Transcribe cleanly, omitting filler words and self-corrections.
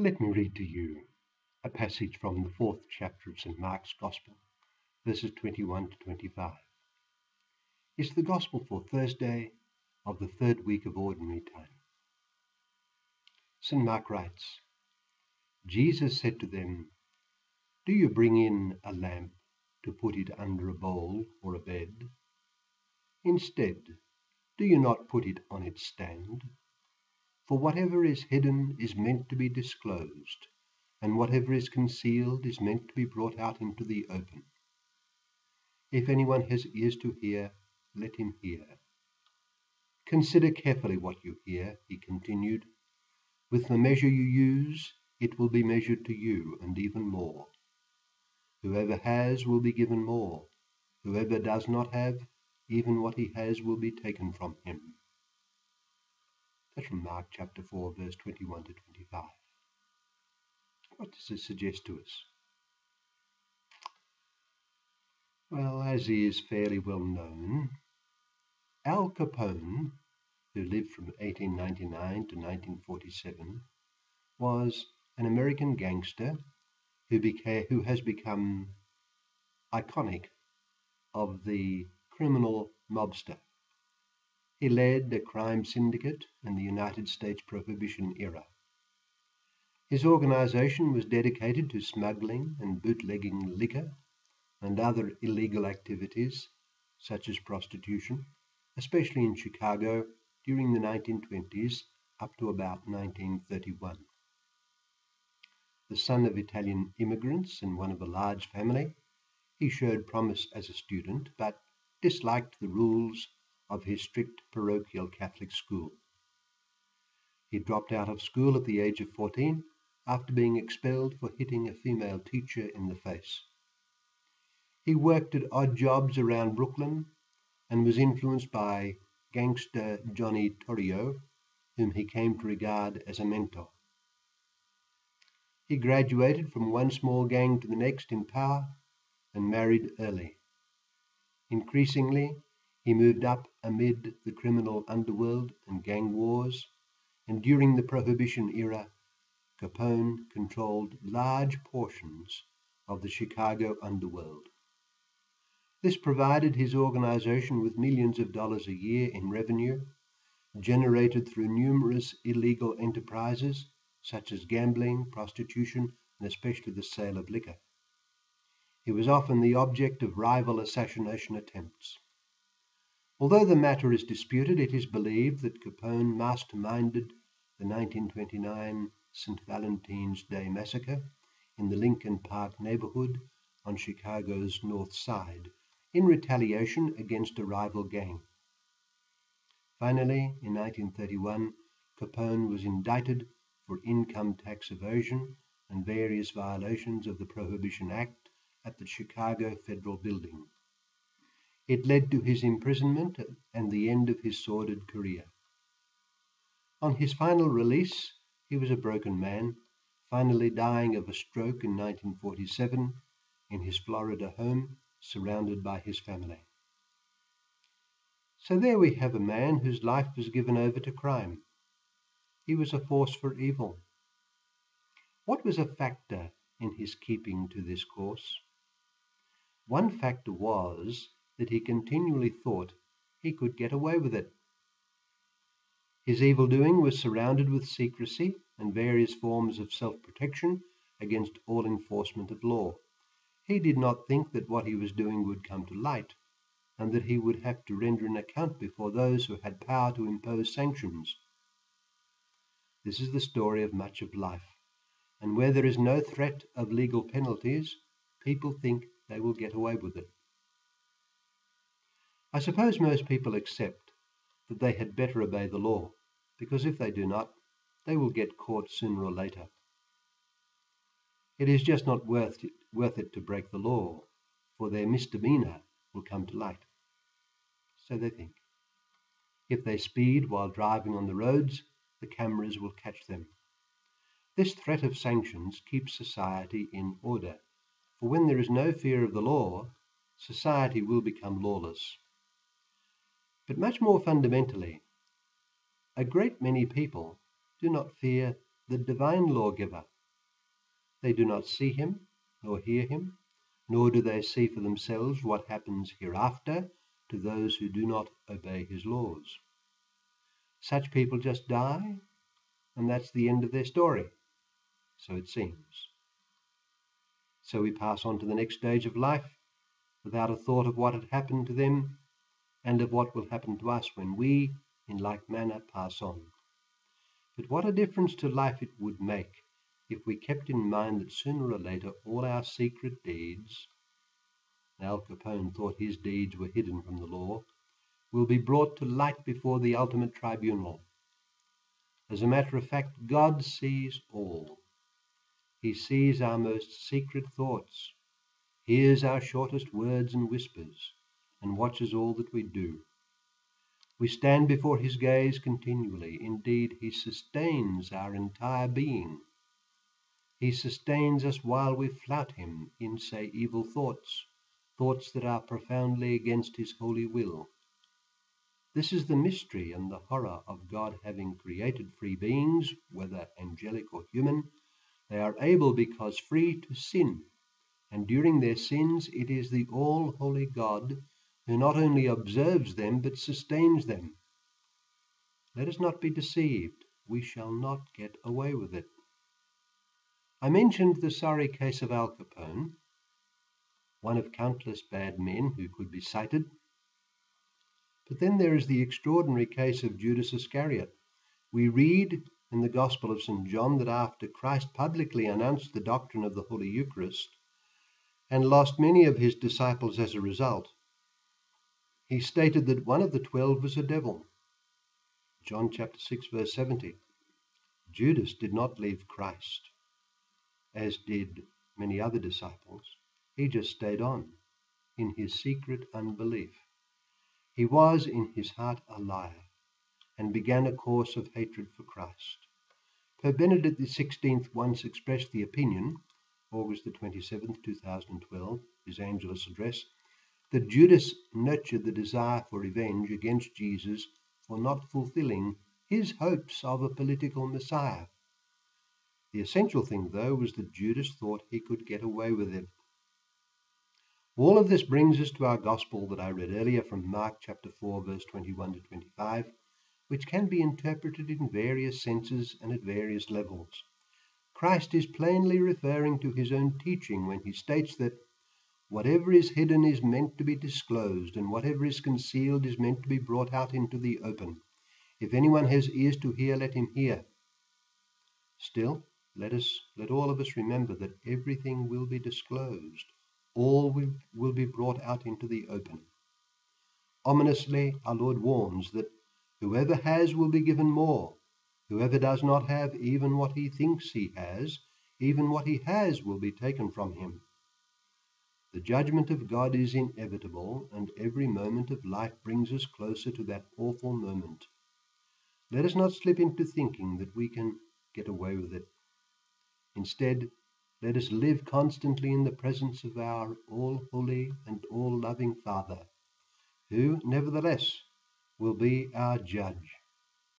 Let me read to you a passage from the 4th chapter of St. Mark's Gospel, verses 21 to 25. It's the Gospel for Thursday of the 3rd week of Ordinary Time. St. Mark writes, Jesus said to them, "Do you bring in a lamp to put it under a bowl or a bed? Instead, do you not put it on its stand? For whatever is hidden is meant to be disclosed, and whatever is concealed is meant to be brought out into the open. If anyone has ears to hear, let him hear. Consider carefully what you hear," he continued. "With the measure you use, it will be measured to you, and even more. Whoever has will be given more. Whoever does not have, even what he has will be taken from him." That's from Mark chapter 4, verse 21 to 25. What does this suggest to us? Well, as is fairly well known, Al Capone, who lived from 1899 to 1947, was an American gangster who has become iconic of the criminal mobster. He led a crime syndicate in the United States Prohibition era. His organization was dedicated to smuggling and bootlegging liquor and other illegal activities, such as prostitution, especially in Chicago during the 1920s up to about 1931. The son of Italian immigrants and one of a large family, he showed promise as a student, but disliked the rules of his strict parochial Catholic school. He dropped out of school at the age of 14 after being expelled for hitting a female teacher in the face. He worked at odd jobs around Brooklyn and was influenced by gangster Johnny Torrio, whom he came to regard as a mentor. He graduated from one small gang to the next in power and married early. Increasingly, he moved up amid the criminal underworld and gang wars, and during the Prohibition era, Capone controlled large portions of the Chicago underworld. This provided his organization with millions of dollars a year in revenue, generated through numerous illegal enterprises such as gambling, prostitution, and especially the sale of liquor. He was often the object of rival assassination attempts. Although the matter is disputed, it is believed that Capone masterminded the 1929 St. Valentine's Day massacre in the Lincoln Park neighborhood on Chicago's North Side in retaliation against a rival gang. Finally, in 1931, Capone was indicted for income tax evasion and various violations of the Prohibition Act at the Chicago Federal Building. It led to his imprisonment and the end of his sordid career. On his final release, he was a broken man, finally dying of a stroke in 1947 in his Florida home, surrounded by his family. So there we have a man whose life was given over to crime. He was a force for evil. What was a factor in his keeping to this course? One factor was that he continually thought he could get away with it. His evil-doing was surrounded with secrecy and various forms of self-protection against all enforcement of law. He did not think that what he was doing would come to light, and that he would have to render an account before those who had power to impose sanctions. This is the story of much of life, and where there is no threat of legal penalties, people think they will get away with it. I suppose most people accept that they had better obey the law, because if they do not, they will get caught sooner or later. It is just not worth it to break the law, for their misdemeanor will come to light. So they think. If they speed while driving on the roads, the cameras will catch them. This threat of sanctions keeps society in order, for when there is no fear of the law, society will become lawless. But much more fundamentally, a great many people do not fear the divine lawgiver. They do not see him, nor hear him, nor do they see for themselves what happens hereafter to those who do not obey his laws. Such people just die, and that's the end of their story, so it seems. So we pass on to the next stage of life without a thought of what had happened to them and of what will happen to us when we, in like manner, pass on. But what a difference to life it would make if we kept in mind that sooner or later all our secret deeds, Al Capone thought his deeds were hidden from the law, will be brought to light before the ultimate tribunal. As a matter of fact, God sees all. He sees our most secret thoughts, hears our shortest words and whispers, and watches all that we do. We stand before his gaze continually. Indeed, he sustains our entire being. He sustains us while we flout him in, say, evil thoughts, thoughts that are profoundly against his holy will. This is the mystery and the horror of God having created free beings, whether angelic or human. They are able, because free, to sin, and during their sins it is the all-holy God who not only observes them but sustains them. Let us not be deceived. We shall not get away with it. I mentioned the sorry case of Al Capone, one of countless bad men who could be cited. But then there is the extraordinary case of Judas Iscariot. We read in the Gospel of St. John that after Christ publicly announced the doctrine of the Holy Eucharist and lost many of his disciples as a result, he stated that one of the 12 was a devil. John chapter 6 verse 70. Judas did not leave Christ, as did many other disciples. He just stayed on in his secret unbelief. He was in his heart a liar and began a course of hatred for Christ. Pope Benedict XVI once expressed the opinion, August the 27th, 2012, his Angelus address, that Judas nurtured the desire for revenge against Jesus for not fulfilling his hopes of a political Messiah. The essential thing, though, was that Judas thought he could get away with it. All of this brings us to our gospel that I read earlier from Mark chapter 4, verse 21 to 25, which can be interpreted in various senses and at various levels. Christ is plainly referring to his own teaching when he states that whatever is hidden is meant to be disclosed, and whatever is concealed is meant to be brought out into the open. If anyone has ears to hear, let him hear. Still, let all of us remember that everything will be disclosed. All will be brought out into the open. Ominously, our Lord warns that whoever has will be given more. Whoever does not have even what he thinks he has, even what he has will be taken from him. The judgment of God is inevitable, and every moment of life brings us closer to that awful moment. Let us not slip into thinking that we can get away with it. Instead, let us live constantly in the presence of our all-holy and all-loving Father, who, nevertheless, will be our judge.